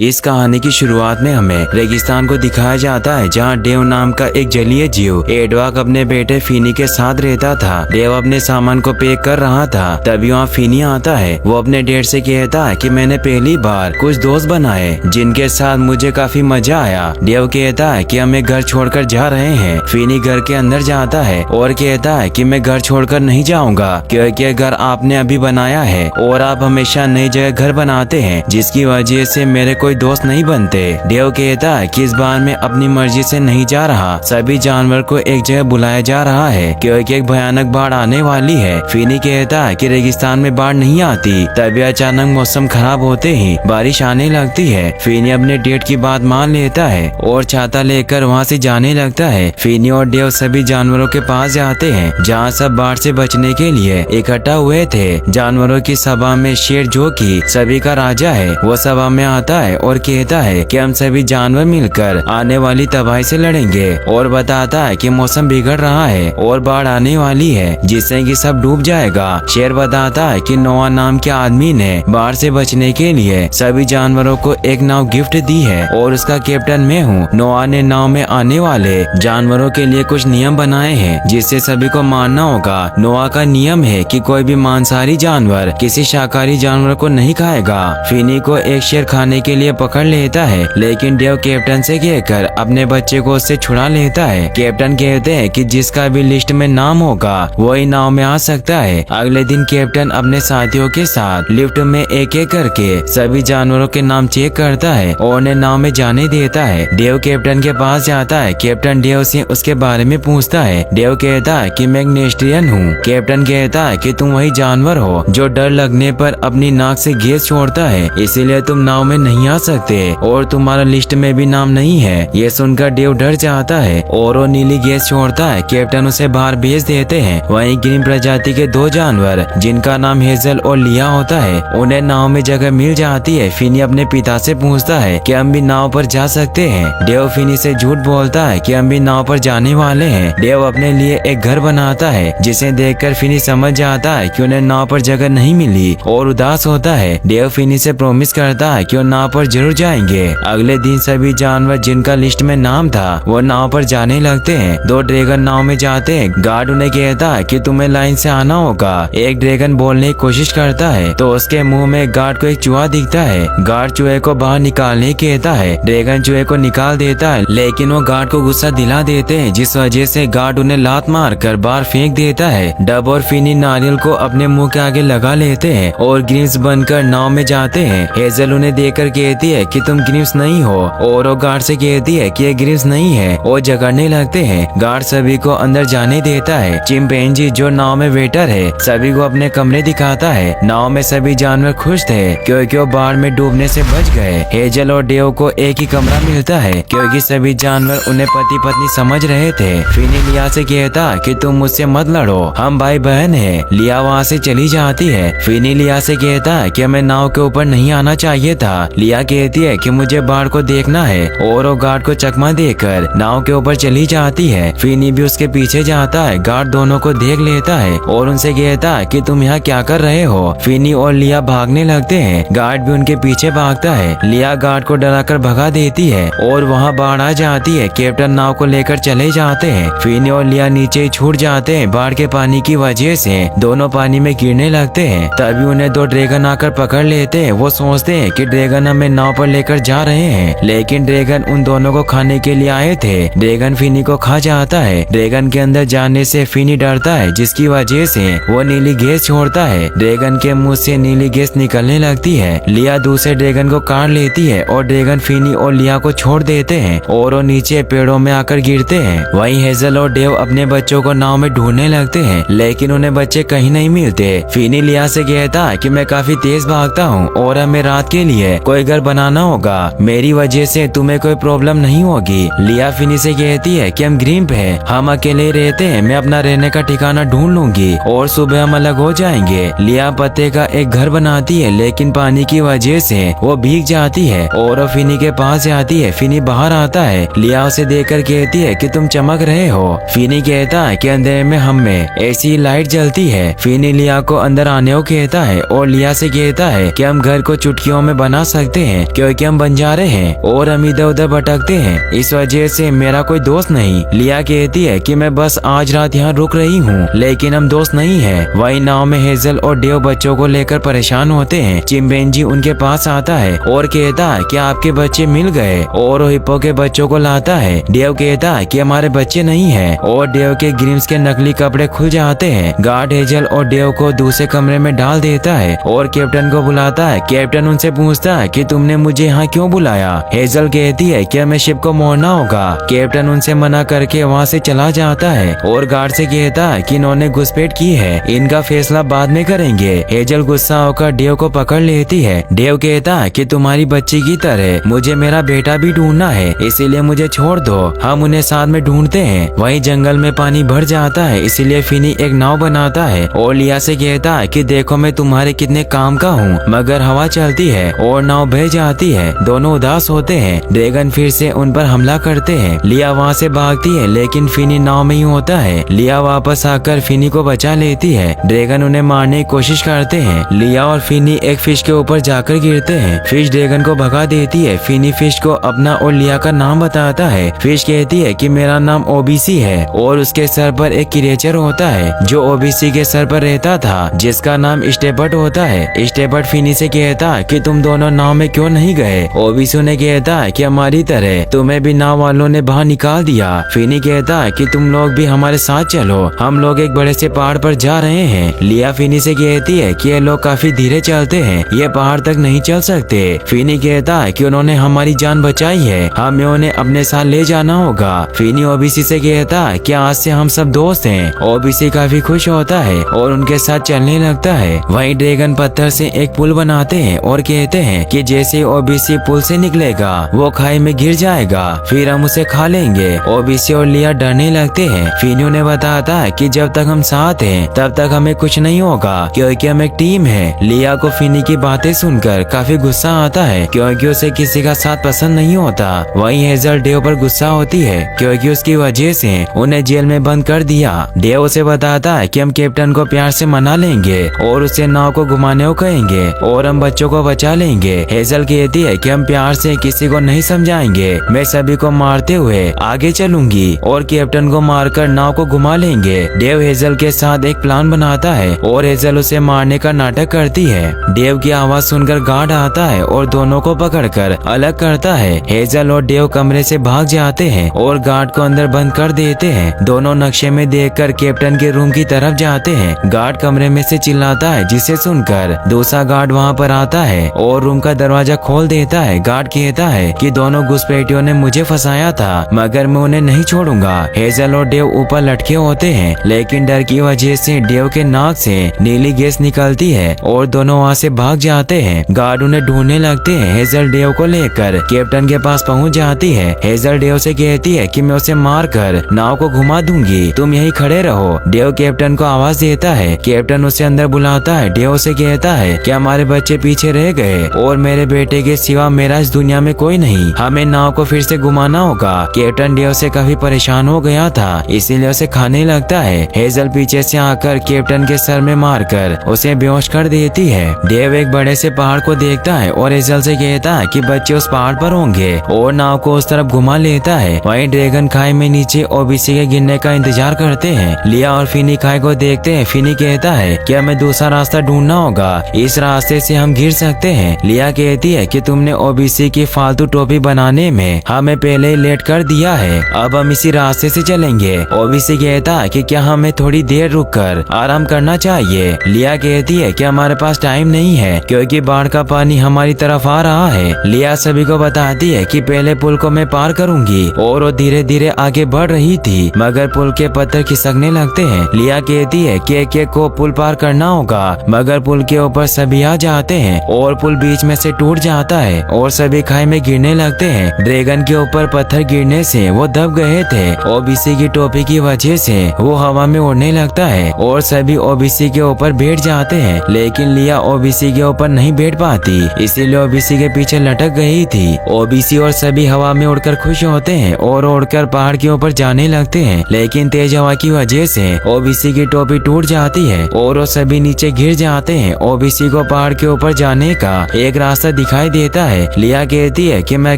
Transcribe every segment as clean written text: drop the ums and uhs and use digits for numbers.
इस कहानी की शुरुआत में हमें रेगिस्तान को दिखाया जाता है, जहाँ डेव नाम का एक जलीय जीव एडवाक अपने बेटे फिनी के साथ रहता था। डेव अपने सामान को पैक कर रहा था, तभी वहाँ फिनी आता है। वो अपने डैड से कहता है कि मैंने पहली बार कुछ दोस्त बनाए जिनके साथ मुझे काफी मजा आया। डेव कहता है कि हमें घर छोड़कर जा रहे हैं। फिनी घर के अंदर जाता है और कहता है कि मैं घर छोड़कर नहीं जाऊंगा, क्योंकि घर आपने अभी बनाया है और आप हमेशा नई जगह घर बनाते हैं, जिसकी वजह से मेरे कोई दोस्त नहीं बनते। डेव कहता है कि इस बार मैं अपनी मर्जी से नहीं जा रहा, सभी जानवर को एक जगह बुलाया जा रहा है क्योंकि एक भयानक बाढ़ आने वाली है। फिनी कहता है कि रेगिस्तान में बाढ़ नहीं आती, तभी अचानक मौसम खराब होते ही बारिश आने लगती है। फिनी अपने डेट की बात मान लेता है और छाता लेकर वहाँ से जाने लगता है। फिनी और डेव सभी जानवरों के पास जाते हैं, जहाँ सब बाढ़ से बचने के लिए इकट्ठा हुए थे। जानवरों की सभा में शेर, जो कि सभी का राजा है, वो सभा में आता है और कहता है कि हम सभी जानवर मिलकर आने वाली तबाही से लड़ेंगे, और बताता है कि मौसम बिगड़ रहा है और बाढ़ आने वाली है जिससे कि सब डूब जाएगा। शेर बताता है कि नोआ नाम के आदमी ने बाढ़ से बचने के लिए सभी जानवरों को एक नाव गिफ्ट दी है और उसका कैप्टन मैं हूँ। नोआ ने नाव में आने वाले जानवरों के लिए कुछ नियम बनाए हैं जिससे सभी को मानना होगा। नोआ का नियम है कि कोई भी मांसाहारी जानवर किसी शाकाहारी जानवर को नहीं खाएगा। फिनी को एक शेर खाने के लिए पकड़ लेता है, लेकिन डेव कैप्टन से कहकर अपने बच्चे को उससे छुड़ा लेता है। कैप्टन कहते हैं कि जिसका भी लिस्ट में नाम होगा वही नाव में आ सकता है। अगले दिन कैप्टन अपने साथियों के साथ लिफ्ट में एक एक करके सभी जानवरों के नाम चेक करता है और उन्हें नाव में जाने देता है। डेव कैप्टन के पास जाता है। कैप्टन डेव से उसके बारे में पूछता है। डेव कहता है कि मैं एक नेस्ट्रियन हूँ। कैप्टन कहता है कि तुम वही जानवर हो जो डर लगने पर अपनी नाक से गैस छोड़ता है, इसीलिए तुम नाव में नहीं आ सकते और तुम्हारा लिस्ट में भी नाम नहीं है। ये सुनकर डेव डर जाता है और वो नीली गैस छोड़ता है। कैप्टन उसे बाहर भेज देते हैं। वहीं ग्रीन प्रजाति के दो जानवर जिनका नाम हेजल और लिया होता है, उन्हें नाव में जगह मिल जाती है। फिनी अपने पिता से पूछता है कि हम भी नाव पर जा सकते हैं। डेव फिनी से झूठ बोलता है कि हम भी नाव पर जाने वाले हैं। डेव अपने लिए एक घर बनाता है, जिसे देखकर फिनी समझ जाता है कि उन्हें नाव पर जगह नहीं मिली और उदास होता है। डेव फिनी से प्रॉमिस करता है कि वो नाव पर जरूर जाएंगे। अगले दिन सभी जानवर जिनका लिस्ट में नाम था वो नाव पर जाने लगते हैं। दो ड्रैगन नाव में जाते हैं। गार्ड उन्हें कहता है कि तुम्हें लाइन से आना होगा। एक ड्रैगन बोलने की कोशिश करता है तो उसके मुंह में गार्ड को एक चूहा दिखता है। गार्ड चूहे को बाहर निकालने कहता है। ड्रैगन चूहे को निकाल देता है, लेकिन वो गार्ड को गुस्सा दिला देते हैं, जिस वजह से गार्ड उन्हें लात मार कर बाहर फेंक देता है। डब और फिनी नारियल को अपने मुंह के आगे लगा लेते हैं और ग्रीम्स बनकर नाव में जाते हैं। हेजल उन्हें देखकर कहती है कि तुम ग्रीम्स नहीं हो, और वो गार्ड से कहती है कि ये ग्रीम्स नहीं है। वो झगड़ने लगते हैं। गार्ड सभी को अंदर जाने देता है। चिंपैंजी, जो नाव में वेटर है, सभी को अपने कमरे दिखाता है। नाव में सभी जानवर खुश थे क्योंकि वो बाढ़ में डूबने से बच गए। हेजल और डेव को एक ही कमरा मिलता है क्योंकि सभी जानवर उन्हें पति पत्नी समझ रहे थे। फिनी लिया से कहता कि तुम मुझसे मत लड़ो, हम भाई बहन हैं। लिया वहाँ से चली जाती है। फिनी लिया से कहता है कि हमें नाव के ऊपर नहीं आना चाहिए था। लिया कहती है कि मुझे बाढ़ को देखना है और वो गार्ड को चकमा देकर नाव के ऊपर चली जाती है। फिनी भी उसके पीछे जाता है। गार्ड दोनों को देख लेता है और उनसे कहता है कि तुम यहाँ क्या कर रहे हो। फिनी और लिया भागने लगते हैं। गार्ड भी उनके पीछे भागता है। लिया गार्ड को डराकर भगा देती है और वहाँ बाढ़ आ जाती है। कैप्टन नाव को लेकर चले जाते हैं। फिनी और लिया नीचे छूट जाते हैं। बाढ़ के पानी की वजह से दोनों पानी में गिरने लगते हैं। तभी उन्हें दो ड्रैगन आकर पकड़ लेते हैं। वो सोचते हैं कि ड्रैगन हमें नाव पर लेकर जा रहे हैं, लेकिन ड्रैगन उन दोनों को खाने के लिए आए थे। ड्रैगन फिनी को खा जाता है। ड्रैगन के अंदर जाने से फिनी डरता है, जिसकी वजह से वो नीली गैस छोड़ता है। ड्रैगन के मुंह से नीली गैस निकलने लगती है। लिया दूसरे ड्रैगन को काट लेती है और ड्रैगन फिनी और लिया को छोड़ देते हैं और वो नीचे पेड़ों में आकर गिरते हैं। वहीं हेजल और डेव अपने बच्चों को नाव में ढूंढने लगते हैं, लेकिन उन्हें बच्चे कहीं नहीं मिलते। फिनी लिया से कहता है कि मैं काफी तेज भागता हूँ और हमें रात के लिए कोई घर बनाना होगा। मेरी वजह से तुम्हें कोई प्रॉब्लम नहीं होगी। लिया फिनी से कहती है कि हम ग्रीम्प हैं, हम अकेले रहते हैं, मैं अपना रहने का ठिकाना ढूंढ लूंगी और सुबह हम अलग हो जाएंगे। लिया पत्ते का एक घर बनाती है, लेकिन पानी की वजह से वो भीग जाती है और वो फिनी के पास जाती है। फिनी बाहर आता है। लिया उसे देखकर कहती है कि तुम चमक रहे हो। फिनी कहता है कि अंधेरे में हम में ऐसी लाइट जलती है। फिनी लिया को अंदर आने को कहता है और लिया से कहता है कि हम घर को चुटकियों में बना सकते हैं। हैं क्योंकि हम बंजारे हैं और हम इधर उधर भटकते हैं, इस वजह से मेरा कोई दोस्त नहीं। लिया कहती है कि मैं बस आज रात यहाँ रुक रही हूँ, लेकिन हम दोस्त नहीं है। वही नाव में हेजल और डेव बच्चों को लेकर परेशान होते हैं। चिंपैंजी उनके पास आता है और कहता है कि आपके बच्चे मिल गए, और हिप्पो के बच्चों को लाता है। डेव कहता है कि हमारे बच्चे नहीं है, और डेव के ग्रिम्स के नकली कपड़े खुल जाते हैं। गार्ड हेजल और डेव को दूसरे कमरे में डाल देता है और कैप्टन को बुलाता है। कैप्टन उनसे पूछता है कि तुमने मुझे यहाँ क्यों बुलाया। हेजल कहती है कि हमें शिप को मोड़ना होगा। कैप्टन उनसे मना करके वहाँ से चला जाता है और गार्ड से कहता है कि इन्होंने घुसपैठ की है, इनका फैसला बाद में करेंगे। हेजल गुस्सा होकर डेव को पकड़ लेती है। डेव कहता है कि तुम्हारी बच्ची की तरह मुझे मेरा बेटा भी ढूंढना है, इसीलिए मुझे छोड़ दो, हम उन्हें साथ में ढूंढते हैं। वहीं जंगल में पानी भर जाता है, इसीलिए फिनी एक नाव बनाता है और लिया से कहता है कि देखो मैं तुम्हारे कितने काम का हूँ, मगर हवा चलती है और नाव बह जाती है। दोनों उदास होते हैं। ड्रैगन फिर से उन पर हमला करते हैं। लिया वहाँ से भागती है, लेकिन फिनी नाव में ही होता है। लिया वापस आकर फिनी को बचा लेती है। ड्रैगन उन्हें मारने की कोशिश करते हैं। लिया और फिनी एक फिश के ऊपर जाकर गिरते हैं। फिश ड्रैगन को भगा देती है। फिनी फिश को अपना और लिया का नाम बताता है। फिश कहती है कि मेरा नाम ओबीसी है, और उसके सर पर एक क्रिएचर होता है जो ओबीसी के सर पर रहता था, जिसका नाम स्टेपर्ट होता है। स्टेपर्ट फिनी से कहता है कि तुम दोनों नाव में क्यों नहीं गए। ओबीसी ने कहता है कि हमारी तरह तुम्हें भी नाव वालों ने बाहर निकाल दिया। फिनी कहता है कि तुम लोग भी हमारे साथ चलो, हम लोग एक बड़े से पहाड़ पर जा रहे हैं। लिया फिनी से कहती है कि ये लोग काफी धीरे चलते हैं, ये पहाड़ तक नहीं चल सकते। फिनी कहता है कि उन्होंने हमारी जान बचाई है, हमें उन्हें अपने साथ ले जाना होगा। फिनी ओबीसी से कहता है कि आज से हम सब दोस्त हैं। ओबीसी काफी खुश होता है और उनके साथ चलने लगता है। वहीं ड्रैगन पत्थर से एक पुल बनाते हैं और कहते हैं कि जैसे ओबीसी पुल से निकलेगा वो खाई में गिर जाएगा, फिर हम उसे खा लेंगे। ओबीसी और लिया डरने लगते हैं। फिनी उन्हें बताता है कि जब तक हम साथ हैं तब तक हमें कुछ नहीं होगा, क्योंकि हम एक टीम है। लिया को फिनी की बातें सुनकर काफी गुस्सा आता है, क्योंकि उसे किसी का साथ पसंद नहीं होता। वहीं हेजल डेव पर गुस्सा होती है, क्योंकि उसकी वजह से उन्हें जेल में बंद कर दिया। डेव उसे बताता है कि हम कैप्टन को प्यार से मना लेंगे और उसे नाव को घुमाने को कहेंगे और हम बच्चों को बचा लेंगे। हेजल कहती है कि हम प्यार से किसी को नहीं समझाएंगे, मैं सभी को मारते हुए आगे चलूंगी और कैप्टन को मारकर नाव को घुमा लेंगे। डेव हेजल के साथ एक प्लान बनाता है और हेजल उसे मारने का नाटक करती है। डेव की आवाज सुनकर गार्ड आता है और दोनों को पकड़कर अलग करता है। हेजल और डेव कमरे से भाग जाते हैं और गार्ड को अंदर बंद कर देते हैं। दोनों नक्शे में देखकर कैप्टन के रूम की तरफ जाते हैं। गार्ड कमरे में से चिल्लाता है, जिसे सुनकर दूसरा गार्ड वहाँ पर आता है और रूम का दरवाजा खोल देता है। गार्ड कहता है कि दोनों घुसपैठियों ने मुझे फंसाया था, मगर मैं उन्हें नहीं छोड़ूंगा। हेजल और डेव ऊपर लटके होते हैं, लेकिन डर की वजह से डेव के नाक से नीली गैस निकलती है और दोनों वहाँ से भाग जाते हैं। गार्ड उन्हें ढूंढने लगते हैं। हेजल डेव को लेकर कैप्टन के पास पहुँच जाती है। हेजल डेव से कहती है कि मैं उसे मारकर नाव को घुमा दूंगी, तुम यहीं खड़े रहो। डेव कैप्टन को आवाज देता है। कैप्टन उसे अंदर बुलाता है। डेव से कहता है कि हमारे बच्चे पीछे रह गए और मेरे बेटे के सिवा मेरा इस दुनिया में कोई नहीं, हमें नाव को फिर से घुमाना होगा। कैप्टन डेव से काफी परेशान हो गया था, इसीलिए उसे खाने लगता है। हेजल पीछे से आकर कैप्टन के सर में मारकर उसे बेहोश कर देती है। डेव एक बड़े से पहाड़ को देखता है और हेजल से कहता है कि बच्चे उस पहाड़ पर होंगे और नाव को उस तरफ घुमा लेता है। वहीं ड्रैगन खाई में नीचे ओबीसी के गिरने का इंतजार करते हैं। लिया और फिनी खाई को देखते हैं। फिनी कहता है कि हमें दूसरा रास्ता ढूंढना होगा, इस रास्ते से हम गिर सकते हैं। लिया कहती है कि तुमने ओबीसी की फालतू टोपी बनाने में हमें पहले ही लेट कर दिया है, अब हम इसी रास्ते से चलेंगे। ओबीसी कहता है कि क्या हमें थोड़ी देर रुककर आराम करना चाहिए। लिया कहती है कि हमारे पास टाइम नहीं है, क्योंकि बाढ़ का पानी हमारी तरफ आ रहा है। लिया सभी को बताती है कि पहले पुल को मैं पार करूंगी, और वो धीरे धीरे आगे बढ़ रही थी, मगर पुल के पत्थर खिसकने लगते हैं। लिया कहती है कि एक को पुल पार करना होगा, मगर पुल के ऊपर सभी आ जाते हैं और पुल बीच में से टूट जाता है और सभी खाई में गिरने लगते हैं। ड्रैगन के ऊपर पत्थर गिरने से वो दब गए थे। ओबीसी की टोपी की वजह से वो हवा में उड़ने लगता है और सभी ओबीसी के ऊपर बैठ जाते हैं, लेकिन लिया ओबीसी के ऊपर नहीं बैठ पाती, इसीलिए ओबीसी के पीछे लटक गई थी। ओबीसी और सभी हवा में उड़कर खुश होते हैं और उड़कर पहाड़ के ऊपर जाने लगते हैं, लेकिन तेज हवा की वजह से ओबीसी की टोपी टूट जाती है और वो सभी नीचे गिर जाते हैं। ओबीसी को पहाड़ के ऊपर जाने का एक रास्ता सा दिखाई देता है। लिया कहती है कि मैं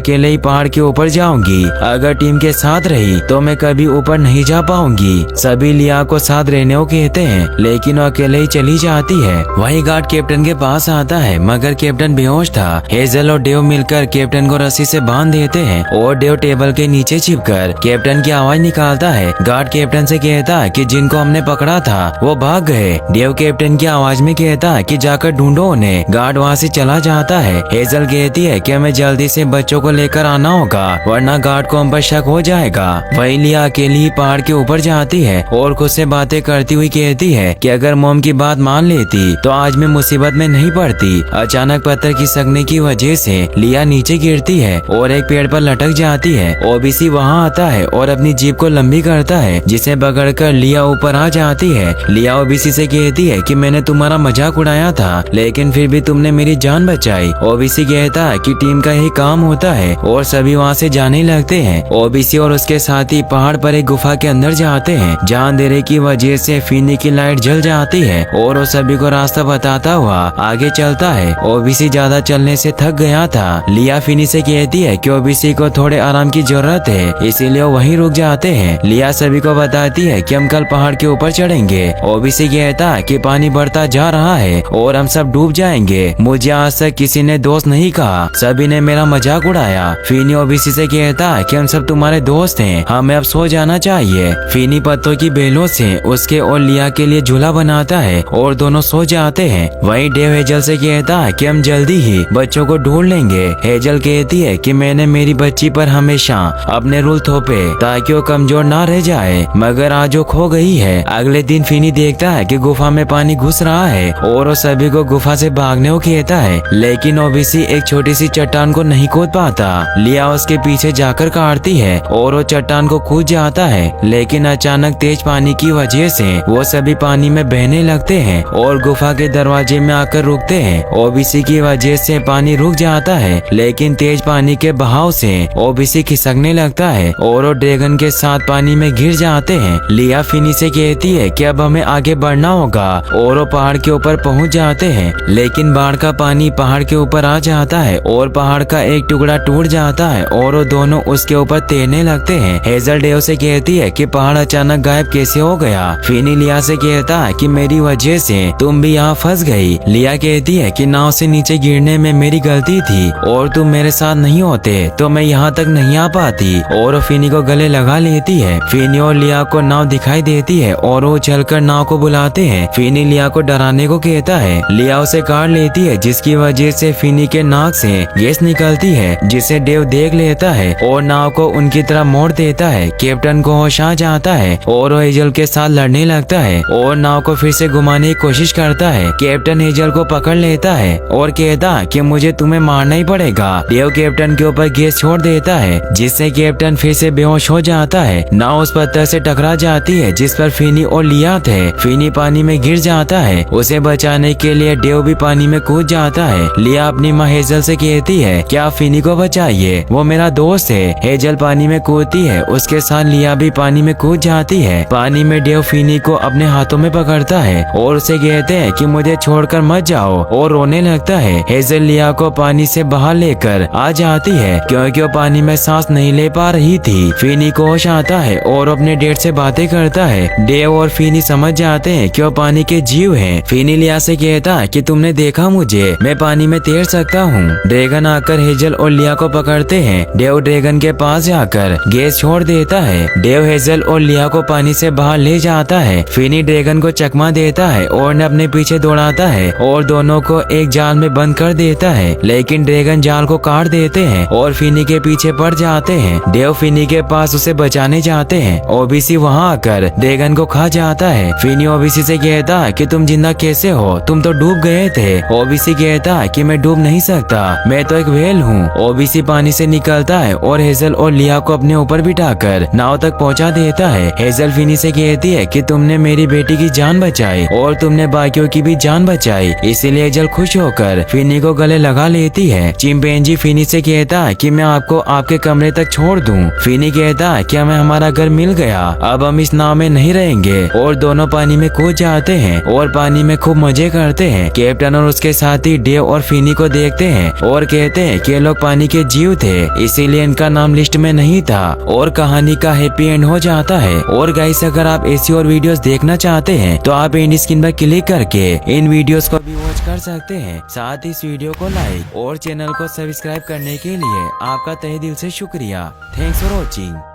अकेले ही पहाड़ के ऊपर जाऊंगी, अगर टीम के साथ रही तो मैं कभी ऊपर नहीं जा पाऊंगी। सभी लिया को साथ रहने को कहते हैं, लेकिन वो अकेले ही चली जाती है। वही गार्ड कैप्टन के पास आता है, मगर कैप्टन बेहोश था। हेजल और डेव मिलकर कैप्टन को रस्सी से बांध देते हैं और डेव टेबल के नीचे छिपकर कैप्टन की आवाज निकालता है। गार्ड कैप्टन से कहता है कि जिनको हमने पकड़ा था वो भाग गए। डेव कैप्टन की आवाज में कहता है कि जाकर ढूंढो उन्हें। गार्ड वहाँ से चला जाता है। हेजल कहती है कि हमें जल्दी से बच्चों को लेकर आना होगा, वरना गार्ड को हम पर शक हो जाएगा। वही लिया अकेली ही पहाड़ के ऊपर जाती है और खुद से बातें करती हुई कहती है कि अगर मोम की बात मान लेती तो आज मैं मुसीबत में नहीं पड़ती। अचानक पत्थर खिसकने की वजह से लिया नीचे गिरती है और एक पेड़ पर लटक जाती है। ओबीसी वहाँ आता है और अपनी जीप को लंबी करता है, जिसे पकड़कर लिया ऊपर आ जाती है। लिया ओबीसी से कहती है कि मैंने तुम्हारा मजाक उड़ाया था, लेकिन फिर भी तुमने मेरी जान बचाई। ओबीसी कहता है कि टीम का यही काम होता है और सभी वहाँ से जाने लगते हैं। ओबीसी और उसके साथी पहाड़ पर एक गुफा के अंदर जाते हैं, जहाँ अंधेरे की वजह से फीनी की लाइट जल जाती है और वो सभी को रास्ता बताता हुआ आगे चलता है। ओबीसी ज्यादा चलने से थक गया था। लिया फीनी से कहती है कि ओबीसी को थोड़े आराम की जरूरत है, इसीलिए वो वहीं रुक जाते हैं। लिया सभी को बताती है कि हम कल पहाड़ के ऊपर चढ़ेंगे। ओबीसी कहता है कि पानी बढ़ता जा रहा है और हम सब डूब जाएंगे। मुझे आज तक किसी ने दोस्त नहीं कहा, सभी ने मेरा मजाक उड़ाया। फीनी ओबीसी से कहता है कि हम सब तुम्हारे दोस्त हैं, हमें अब सो जाना चाहिए। फीनी पत्तों की बेलों से उसके और लिया के लिए झूला बनाता है और दोनों सो जाते हैं। वहीं डेव हेजल से कहता है कि हम जल्दी ही बच्चों को ढूंढ लेंगे। हेजल कहती है कि मैंने मेरी बच्ची पर हमेशा अपने रूल थोपे ताकि वो कमजोर ना रह जाए, मगर आज वो खो गई है। अगले दिन फीनी देखता है कि गुफा में पानी घुस रहा है और वो सभी को गुफा से भागने को कहता है, लेकिन ओबीसी एक छोटी सी चट्टान को नहीं कूद पाता। लिया उसके पीछे जाकर काटती है और वो चट्टान को कूद जाता है, लेकिन अचानक तेज पानी की वजह से वो सभी पानी में बहने लगते हैं और गुफा के दरवाजे में आकर रुकते हैं। ओबीसी की वजह से पानी रुक जाता है, लेकिन तेज पानी के बहाव से ओबीसी खिसकने लगता है और वो ड्रैगन के साथ पानी में गिर जाते हैं। लिया फिनी से कहती है कि अब हमें आगे बढ़ना होगा और वो पहाड़ के ऊपर पहुंच जाते हैं, लेकिन बाढ़ का पानी पहाड़ के ऊपर आ जाता है और पहाड़ का एक टुकड़ा टूट जाता है और वो दोनों उसके ऊपर तैरने लगते हैं। हेजल डेव से कहती है कि पहाड़ अचानक गायब कैसे हो गया। फिनी लिया से कहता है कि मेरी वजह से तुम भी यहाँ फंस गई। लिया कहती है कि नाव से नीचे गिरने में मेरी गलती थी और तुम मेरे साथ नहीं होते तो मैं यहाँ तक नहीं आ पाती, और फिनी को गले लगा लेती है। फिनी और लिया को नाव दिखाई देती है और वो चलकर नाव को बुलाते हैं। फिनी लिया को डराने को कहता है। लिया उसे काट लेती है, जिसकी वजह से फिनी के नाक से गैस निकलती है, जिसे डेव देख लेता है और नाव को उनकी तरफ मोड़ देता है। कैप्टन को होश आ जाता है और वो हेजल के साथ लड़ने लगता है और नाव को फिर से घुमाने की कोशिश करता है। कैप्टन हेजल को पकड़ लेता है और कहता कि मुझे तुम्हें मारना ही पड़ेगा। डेव कैप्टन के ऊपर गैस छोड़ देता है, जिससे कैप्टन फिर से बेहोश हो जाता है। नाव उस पत्थर से टकरा जाती है जिस पर फिनी और लिया थे। फिनी पानी में गिर जाता है, उसे बचाने के लिए डेव भी पानी में कूद जाता है। लिया अपनी माँ हेजल से कहती है कि आप फिनी को बचाइए, वो मेरा दोस्त है। हेजल पानी में कूदती है, उसके साथ लिया भी पानी में कूद जाती है। पानी में डेव फिनी को अपने हाथों में पकड़ता है और उसे कहते हैं कि मुझे छोड़कर मत जाओ, और रोने लगता है। हेजल लिया को पानी से बाहर लेकर आ जाती है क्योंकि वो पानी में सांस नहीं ले पा रही थी। फिनी को होश आता है और अपने डेड से बातें करता है। डेव और फिनी समझ जाते हैं कि वो पानी के जीव हैं। फिनी लिया से कहता है कि तुमने देखा मुझे, मैं पानी में तैर सकता हूँ। ड्रैगन आकर हेजल और लिया को पकड़ते हैं। डेव ड्रैगन के पास जाकर गैस छोड़ देता है। डेव हेजल और लिया को पानी से बाहर ले जाता है। फिनी ड्रैगन को चकमा देता है और अपने पीछे दौड़ाता है और दोनों को एक जाल में बंद कर देता है, लेकिन ड्रैगन जाल को काट देते हैं और फिनी के पीछे पड़ जाते हैं। डेव फिनी के पास उसे बचाने जाते हैं। ओबीसी वहाँ आकर ड्रैगन को खा जाता है। फिनी ओबीसी से कहता है कि तुम जिंदा कैसे हो, तुम तो डूब गए थे। ओबीसी कहता है कि मैं डूब नहीं सकता, मैं तो एक व्हेल हूँ। ओबीसी पानी से निकलता है और हेजल और लिया को अपने ऊपर बिठाकर नाव तक पहुँचा देता है। हेजल फिनी से कहती है कि तुमने मेरी बेटी की जान बचाई और तुमने बाकियों की भी जान बचाई, इसीलिए हेजल खुश होकर फिनी को गले लगा लेती है। चिंपैंजी फिनी से कहता है कि मैं आपको आपके कमरे तक छोड़ दूं। फिनी कहता है कि हमें हमारा घर मिल गया, अब हम इस नाव में नहीं रहेंगे, और दोनों पानी में कूद जाते हैं और पानी में खूब मजे करते हैं। कैप्टन और उसके साथी डेव और फिनी को को देखते हैं और कहते हैं कि ये लोग पानी के जीव थे, इसीलिए इनका नाम लिस्ट में नहीं था और कहानी का हैप्पी एंड हो जाता है। और गाइस अगर आप ऐसी और वीडियोस देखना चाहते हैं तो आप एंड स्क्रीन पर क्लिक करके इन वीडियोस को भी वॉच कर सकते हैं। साथ ही इस वीडियो को लाइक और चैनल को सब्सक्राइब करने के लिए आपका तहे दिल से शुक्रिया। Thanks for watching.